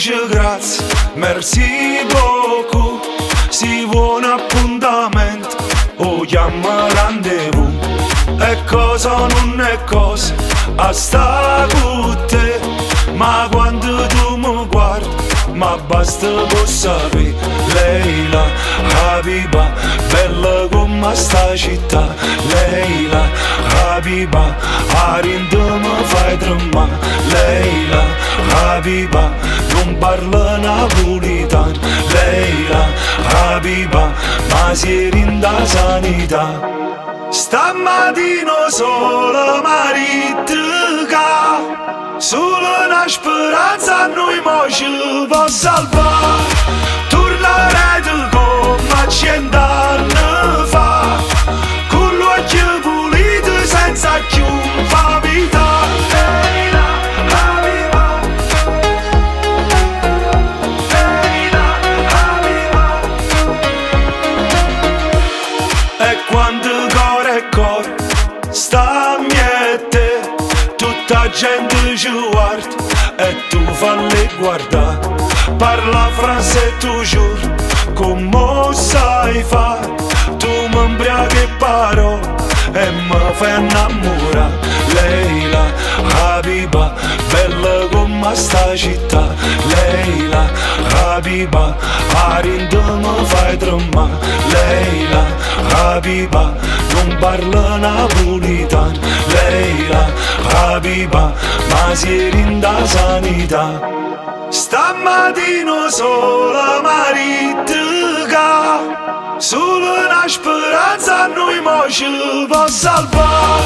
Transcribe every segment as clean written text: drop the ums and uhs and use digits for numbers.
dice grazie, merci beaucoup. Si vuole un appuntamento o chiama rendezvous. E cosa non è cosa a sta con te. Ma quando tu mi guardi, ma basta per sapere. Leila, Habiba, bella come sta città. Leila, Habiba, Arinda mi fai tremare. Leila, Habiba, non parla napolitano. Leila, Habiba, ma si rinda sanità. Stamattina solo maritica, solo una speranza a noi mo ci può salvare. Tornerete come 100 anni fa, con l'occhio pulito senza più famiglia. Leila, Habiba, Leila, Habiba. E quando sta a te, tutta gente ci guarda e tu falli guardare. Parla francese toujours, come sai fare. Tu mi imbriachi parole e mi fai innamorare. Leila, Habiba, bella come sta città. Leila, Habiba, Arinda mi fai tremare. Leila, Habiba, non parla napolitano. Leila, Habiba, ma si rinda sanità. Stamattina sola maritica, solo una speranza a noi mo ci può salvare.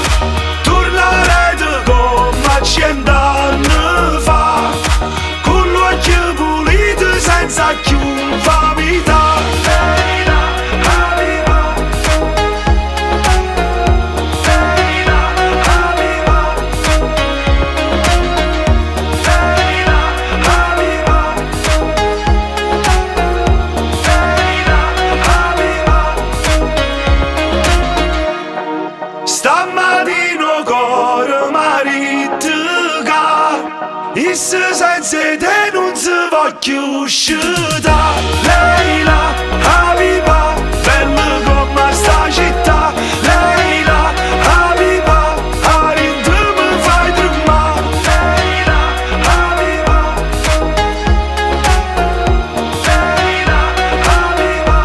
Tornerete come 100 anni fa, con l'occhio pulito senza più famiglia. Leila, Habiba, Leila, Habiba, Leila, Habiba, Leila, Habiba. Stamattina coro maritica, issa senza te non si voglio uscire. Leila, Habiba, bella come sta città. Leila, Habiba, Arinda mi fai tremare. Leila, Habiba, Leila, Habiba.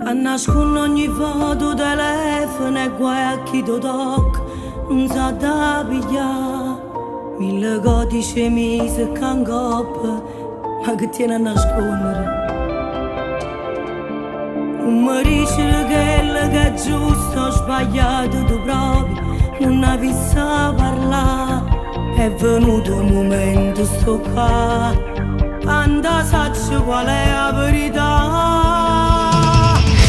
A nascono ogni foto telefono e guai a chi ti tocca, non sa da pigliare. 1000 codici mi seccano coppa, ma che tiene a nascondere. Non mi dice che è giusto o sbagliato, tu proprio non hai visto parlare. È venuto un momento, sto qua, anda saccio qual è la verità.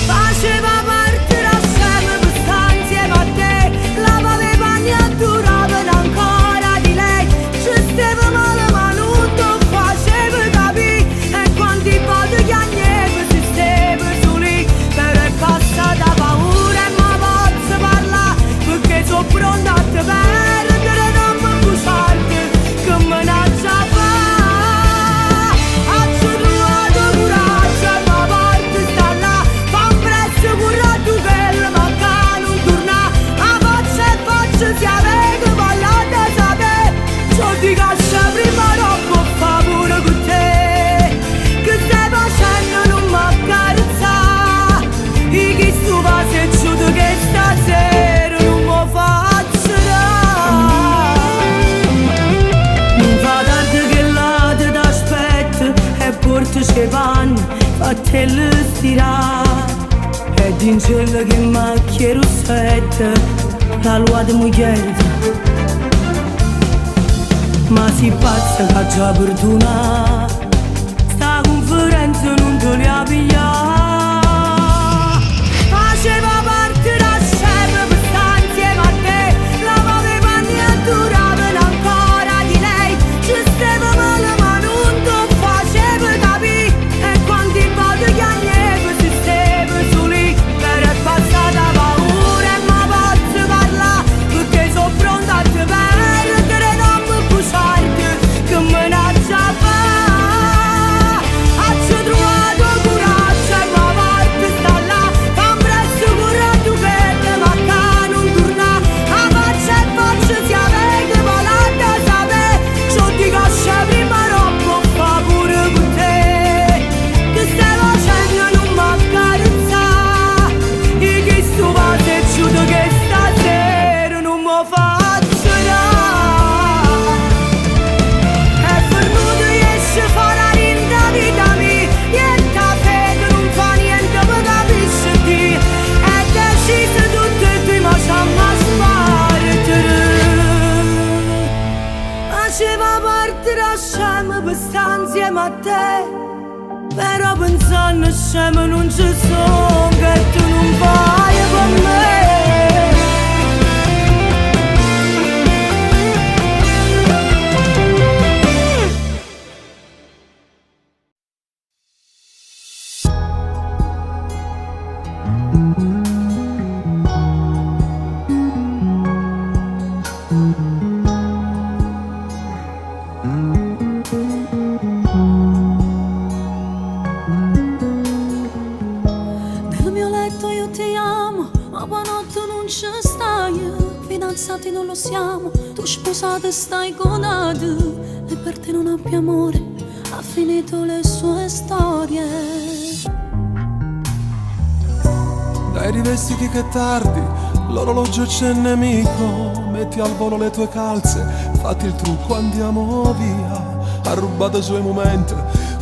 Faceva parte da sempre per stare insieme a te, lavava i panni e duravano ancora di lei. Ci stava male ma non lo faceva capire, e quanti volte che agneva si stava su lì. Però è passata paura e ma posso parlare, perché sono pronta a te perdere, non mi bruciarti, che menaccia fa. Che vanno fatte le stirare ed in cielo che macchie rossette la lua di mugliere, ma si pazza che già perdona sta conferenza non te li ha pigliata. Faceva parte da sempre per stare insieme a te, lavava i panni e duravano ancora sta insieme a te. Però pensando scemo non ci sono, che tu non vai con me. Fidanzati non lo siamo, tu sposata stai con Adu e per te non abbia amore, ha finito le sue storie. Dai rivestiti che è tardi, l'orologio c'è nemico, metti al volo le tue calze, fatti il trucco, andiamo via. Ha rubato i suoi momenti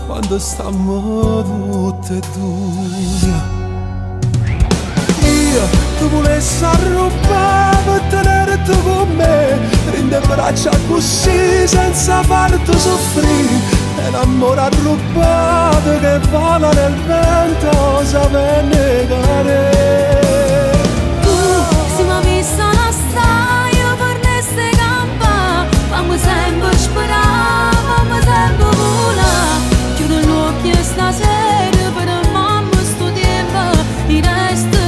quando stiamo tutte e due. Tu volessi arrubare per tenere tu con me, rinde braccia così senza farti soffrire. È l'amore arrubato che vola nel vento, sape negare. Se mi vista la stai, io per ne ste campa, fammi sempre sperare, fammi sempre volare. Chiudo gli occhi e stasera per mamma sto tempo, il resto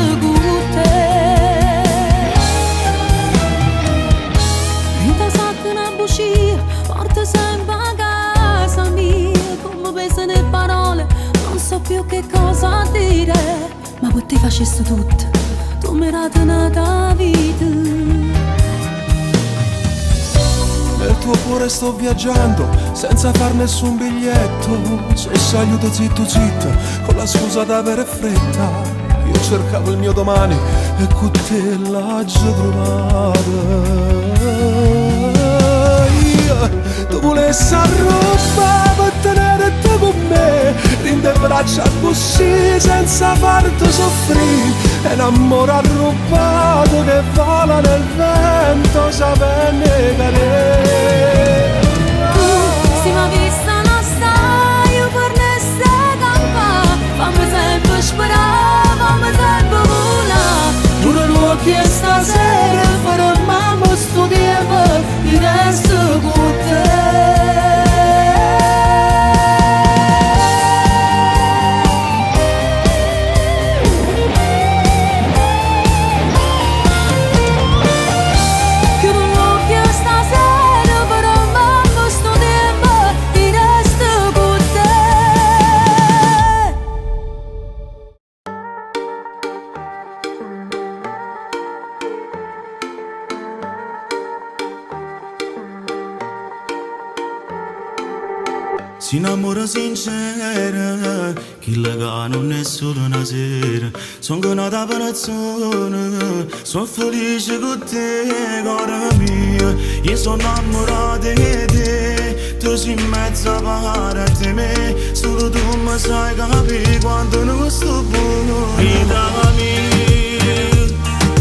porta sempre a casa mia, come pesa le parole, non so più che cosa dire, ma per te facessi tutto, tu mi hai tenuta vita. Nel tuo cuore sto viaggiando, senza far nessun biglietto, se aiuto zitto zitto, con la scusa d'avere fretta. Io cercavo il mio domani e con te l'ho già trovato. Tu volessi arrubare per tenere te con me, rinde braccia così senza farti soffrire. È un amore arrubato che vola nel vento, sape negare. Se mi vista non stai, io per ne stai campa, fammi sempre sperare, fammi sempre volare. Pure l'occhi e stasera faremmo sto tempo, il resto con te. Si innamora sincera, chi lega non è solo una sera. Sono nata per azione, sono felice con te, cara mia. Io sono innamorata di te, tu sei in mezzo a parte a me. Solo tu mi sai capire quando non sto buono. Vita mia,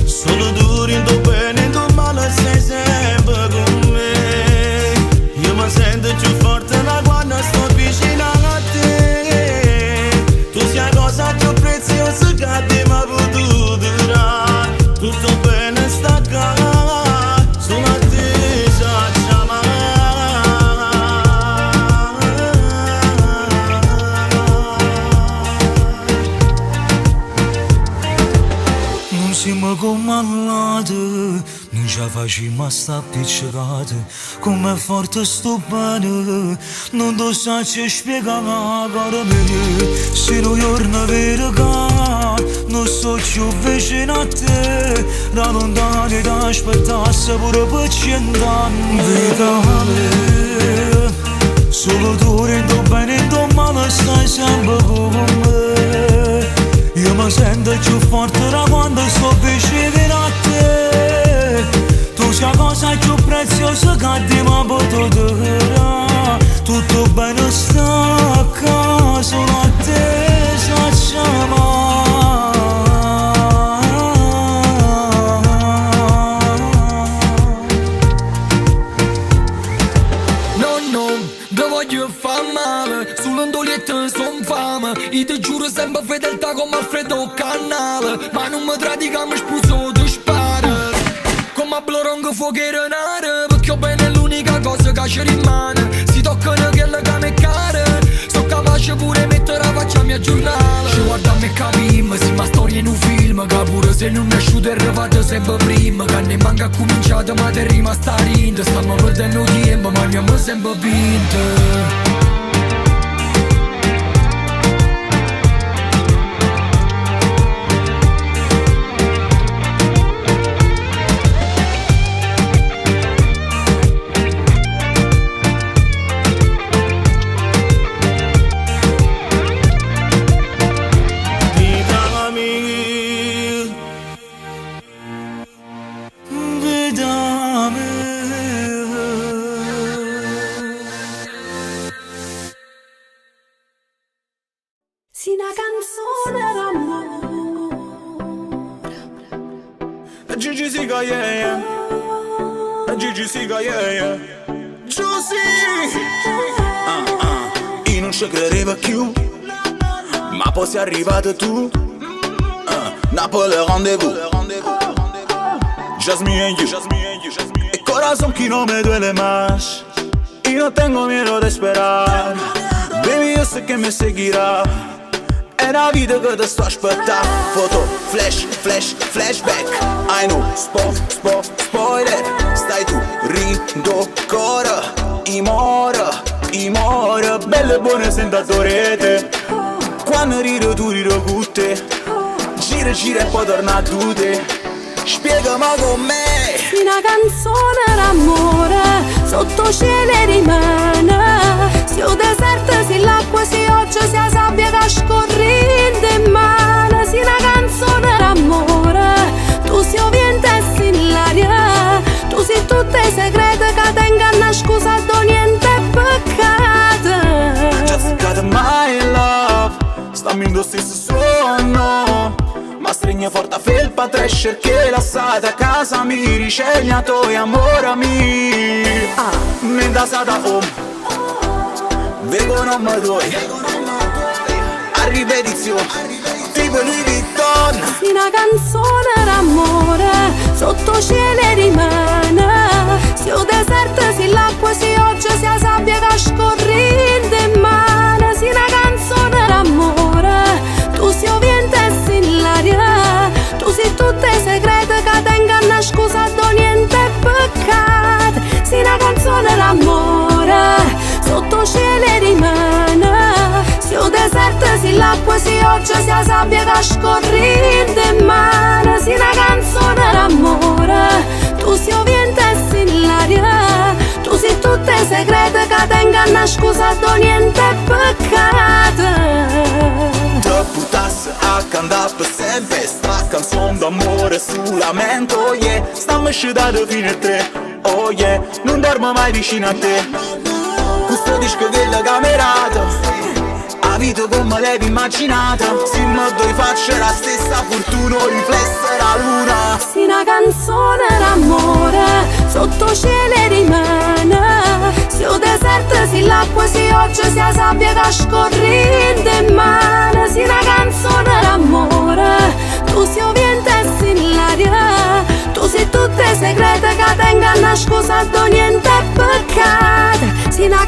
solo tu rindo bene, tu male sei sempre con me. Io mi sento più forte da quando sto vicino a te. Tu sei la cosa più preziosa che abbiamo potuto durare. Tutto bene sta qua, solo a te faccio amare. Non siamo come all'altro, non ci facciamo a sta appiccicati. Come forte sto bene, non ti sacci spiegare, cara mia. Se un giorno vero che non sto più vicino a te, da lontano ti aspettassi pure per 100 anni. Vita mia, solo tu rendo bene e tu male stai sempre con me. Io mi sento più forte da quando sto vicino a te. Tu sei la cosa più preziosa che abbiamo potuto dare. Tutto bene sta a casa, solo a te faccio amare. No, no, te voglio far male. te son fame. Io ti giuro sempre fedeltà come Alfredo Cannale. Ma non mi tradi che mi spuso tu spara. Come a Blorongo fuochero nare. Perché ho bene l'unica cosa che ci rimane. Si toccano quelle che mi care. Sono capace pure mettere la faccia a mia giornale. Ci guarda a me capim, si ma storia in un film. Che pure se non è uscito è arrivato sempre prima. Che ne manca cominciato ma te rimasta rinda. Stiamo perdendo tempo ma abbiamo sempre vinto. Sì, una canzone d'amore. Gigi Siga, yeah, yeah. Gigi Siga, yeah, yeah. Giussi! Io non ci credevo più, ma poi sei arrivato tu. Napoli rendezvous. Just me and you. El corazón que no me duele más. Y no tengo miedo de esperar. Baby, yo sé que me seguirá. È una vita che ti sto aspettando. Foto, flash, flashback. I know, spoiler. Stai tu, rindo ancora. I mora. Belle e buone sentatore. Quando rido tu rido con te. Gira e poi torna a te. Spiegami con me. Sì, una canzone d'amore. Sotto cielo rimane. Si o deserto, si l'acqua, si oggi, si la sabbia che scorrendo in mano. Sì, una canzone d'amore. Tu si o vento e si in l'aria. Tu sei tutte i segreti che tengono scusato niente è peccato. Just got my love. Stammi in lo stesso sonno. Ma stringe forte a felpa trash che lasciate a casa mi ricegnato e amore mio. Mi da sada home. Vengo non mi doi. A ripetizione. Tipo Louis Vuitton. Sì, una canzone d'amore. Sotto cielo rimane. Si o deserto, si l'acqua, si oggi, si la sabbia che scorrendo in mano. Sì, una canzone d'amore. Tu si o vento e si in l'aria. Tu sei tutte i segreti che tengono scusato niente è peccato. Sì, una canzone d'amore. Sotto cielo rimane. Si o deserto, si l'acqua, si oggi, si la sabbia che scorrendo in mano. Sì, una canzone d'amore. Tu si o vento e si in l'aria. Tu sei tutte i segreti che tengono scusato niente è peccato. Te putasse a cantare per sempre sta canzone d'amore sul lamento, yeah. Stammi scedato fino a 3, oh yeah. Non dormo mai vicino a te. Questo disco che l'ho camerato. La vita come l'avevi immaginata. Se mi doi faccio la stessa fortuna, riflessa la luna. Sì, una canzone d'amore. Sotto cielo rimane. Si o deserto, si l'acqua, si oggi, si la sabbia che scorrendo in mano. Sì, una canzone d'amore. Tu si o vento e si in l'aria. Tu sei tutte i segreti che tengono scusato niente è peccato. Sì, una